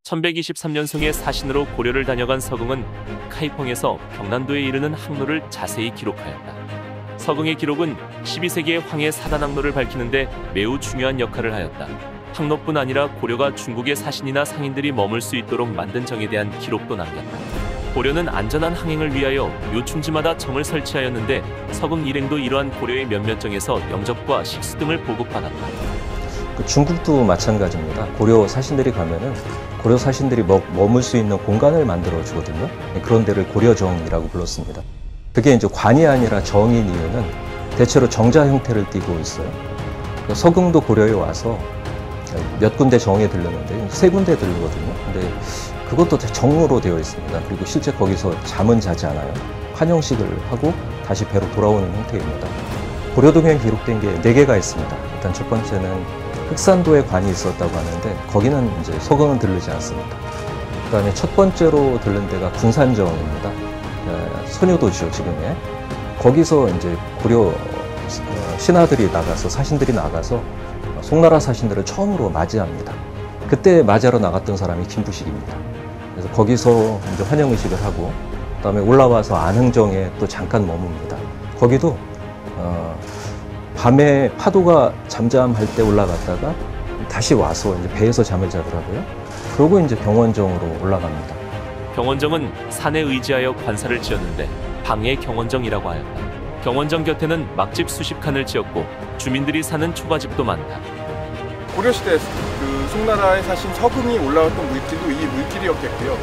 1123년생의 사신으로 고려를 다녀간 서궁은 카이펑에서 경난도에 이르는 항로를 자세히 기록하였다. 서궁의 기록은 12세기의 황해 사단 항로를 밝히는데 매우 중요한 역할을 하였다. 항로뿐 아니라 고려가 중국의 사신이나 상인들이 머물 수 있도록 만든 정에 대한 기록도 남겼다. 고려는 안전한 항행을 위하여 요충지마다 정을 설치하였는데 서궁 일행도 이러한 고려의 몇몇 정에서 영접과 식수 등을 보급받았다. 중국도 마찬가지입니다. 고려 사신들이 가면은 고려 사신들이 머물 수 있는 공간을 만들어 주거든요. 그런 데를 고려정이라고 불렀습니다. 그게 이제 관이 아니라 정인 이유는 대체로 정자 형태를 띠고 있어요. 서궁도 고려에 와서 몇 군데 정에 들르는데 세 군데 들르거든요. 근데 그것도 정으로 되어 있습니다. 그리고 실제 거기서 잠은 자지 않아요. 환영식을 하고 다시 배로 돌아오는 형태입니다. 고려동에 기록된 게 4개가 있습니다. 일단 첫 번째는 흑산도에 관이 있었다고 하는데 거기는 이제 서궁은 들르지 않습니다. 그다음에 첫 번째로 들른 데가 군산정입니다. 선효도죠, 지금의. 거기서 이제 고려 신하들이 나가서 사신들이 나가서 송나라 사신들을 처음으로 맞이합니다. 그때 맞이하러 나갔던 사람이 김부식입니다. 그래서 거기서 이제 환영의식을 하고 그다음에 올라와서 안흥정에 또 잠깐 머뭅니다. 거기도 밤에 파도가 잠잠할 때 올라갔다가 다시 와서 이제 배에서 잠을 자더라고요. 그러고 이제 경원정으로 올라갑니다. 경원정은 산에 의지하여 관사를 지었는데 방해 경원정이라고 하였다. 경원정 곁에는 막집 수십 칸을 지었고 주민들이 사는 초가집도 많다. 고려시대 송나라에 사신 서궁이 올라왔던 물길도 이 물길이었겠고요.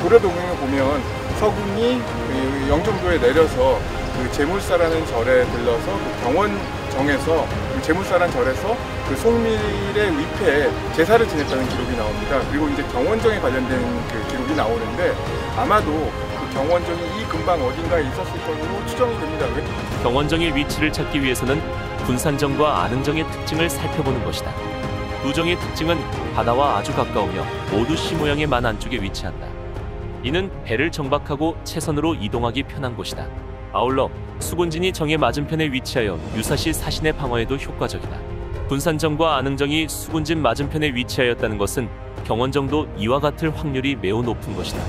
고려도경에 보면 서궁이 영종도에 내려서 제물사라는 절에 들러서 경원정에서 제물사라는 절에서 송밀의 위패에 제사를 지냈다는 기록이 나옵니다. 그리고 이제 경원정에 관련된 기록이 나오는데 아마도 경원정이 이 근방 어딘가에 있었을 것으로 추정이 됩니다. 경원정의 위치를 찾기 위해서는 군산정과 안흥정의 특징을 살펴보는 것이다. 두 정의 특징은 바다와 아주 가까우며 모두 시 모양의 만 안쪽에 위치한다. 이는 배를 정박하고 채선으로 이동하기 편한 곳이다. 아울러 수군진이 정의 맞은편에 위치하여 유사시 사신의 방어에도 효과적이다. 군산정과 안흥정이 수군진 맞은편에 위치하였다는 것은 경원정도 이와 같을 확률이 매우 높은 것이다.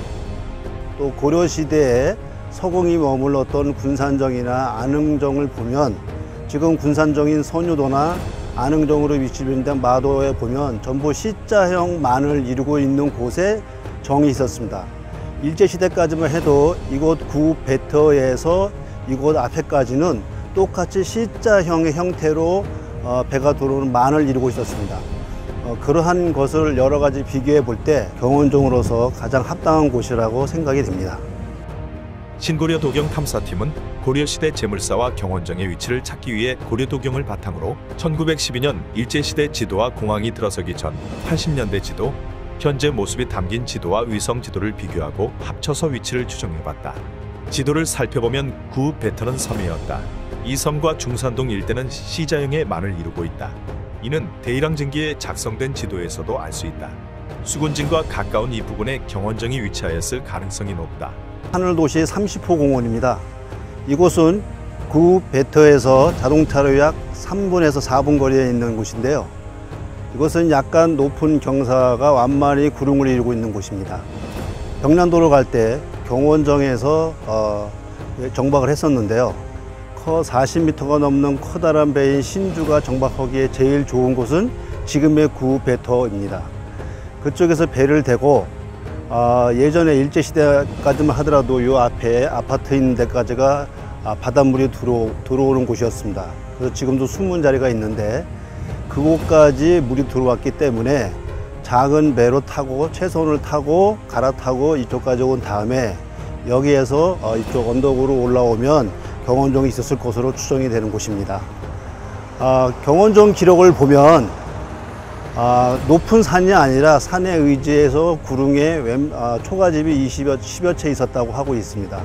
또 고려시대에 서궁이 머물렀던 군산정이나 안흥정을 보면 지금 군산정인 선유도나 안흥정으로 위치된 마도에 보면 전부 C자형 만을 이루고 있는 곳에 정이 있었습니다. 일제시대까지만 해도 이곳 구배터에서 이곳 앞에까지는 똑같이 C자형의 형태로 배가 들어오는 만을 이루고 있었습니다. 그러한 것을 여러 가지 비교해 볼 때 경원정으로서 가장 합당한 곳이라고 생각이 됩니다. 신고려 도경 탐사팀은 고려시대 제물사와 경원정의 위치를 찾기 위해 고려도경을 바탕으로 1912년 일제시대 지도와 공항이 들어서기 전 80년대 지도, 현재 모습이 담긴 지도와 위성 지도를 비교하고 합쳐서 위치를 추정해봤다. 지도를 살펴보면 구 배터는 섬이었다. 이 섬과 중산동 일대는 C자형의 만을 이루고 있다. 이는 대일항쟁기에 작성된 지도에서도 알 수 있다. 수군진과 가까운 이 부근에 경원정이 위치하였을 가능성이 높다. 하늘도시 30호 공원입니다. 이곳은 구 배터에서 자동차로 약 3분에서 4분 거리에 있는 곳인데요. 이것은 약간 높은 경사가 완만히 구름을 이루고 있는 곳입니다. 경난도로 갈 때 경원정에서 정박을 했었는데요. 커 40m가 넘는 커다란 배인 신주가 정박하기에 제일 좋은 곳은 지금의 구 배터입니다. 그쪽에서 배를 대고 예전에 일제시대까지만 하더라도 이 앞에 아파트 있는 데까지가 바닷물이 들어오는 곳이었습니다. 그래서 지금도 숨은 자리가 있는데 그곳까지 물이 들어왔기 때문에 작은 배로 타고 채선을 타고 갈아타고 이쪽까지 온 다음에 여기에서 이쪽 언덕으로 올라오면 경원정이 있었을 것으로 추정이 되는 곳입니다. 경원정 기록을 보면 높은 산이 아니라 산에 의지해서 구릉에 초가집이 10여 채 있었다고 하고 있습니다.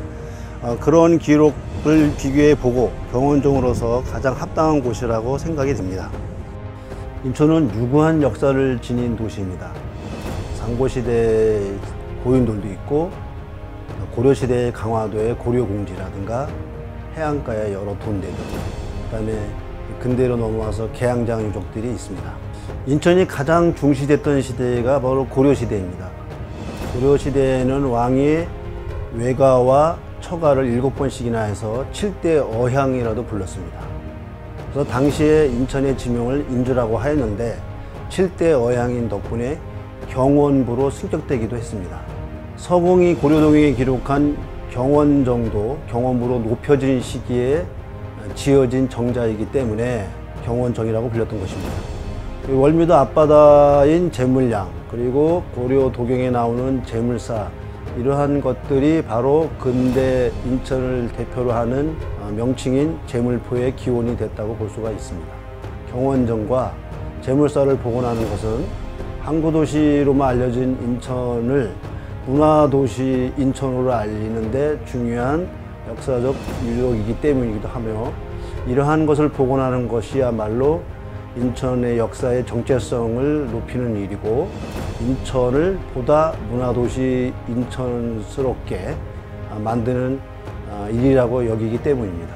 그런 기록을 비교해 보고 경원정으로서 가장 합당한 곳이라고 생각이 됩니다. 인천은 유구한 역사를 지닌 도시입니다. 상고시대 고인돌도 있고 고려시대 강화도의 고려공지라든가 해안가의 여러 돈대들, 그다음에 근대로 넘어와서 계양장 유적들이 있습니다. 인천이 가장 중시됐던 시대가 바로 고려시대입니다. 고려시대에는 왕이 외가와 처가를 7번씩이나 해서 7대 어향이라도 불렀습니다. 그래서 당시에 인천의 지명을 인주라고 하였는데 7대 어향인 덕분에 경원부로 승격되기도 했습니다. 서공이 고려동경에 기록한 경원정도, 경원부로 높여진 시기에 지어진 정자이기 때문에 경원정이라고 불렸던 것입니다. 월미도 앞바다인 제물량, 그리고 고려 도경에 나오는 제물사, 이러한 것들이 바로 근대 인천을 대표로 하는 명칭인 제물포의 기원이 됐다고 볼 수가 있습니다. 경원정과 제물사를 복원하는 것은 항구도시로만 알려진 인천을 문화도시 인천으로 알리는 데 중요한 역사적 유적이기 때문이기도 하며, 이러한 것을 복원하는 것이야말로 인천의 역사의 정체성을 높이는 일이고 인천을 보다 문화도시 인천스럽게 만드는 일이라고 여기기 때문입니다.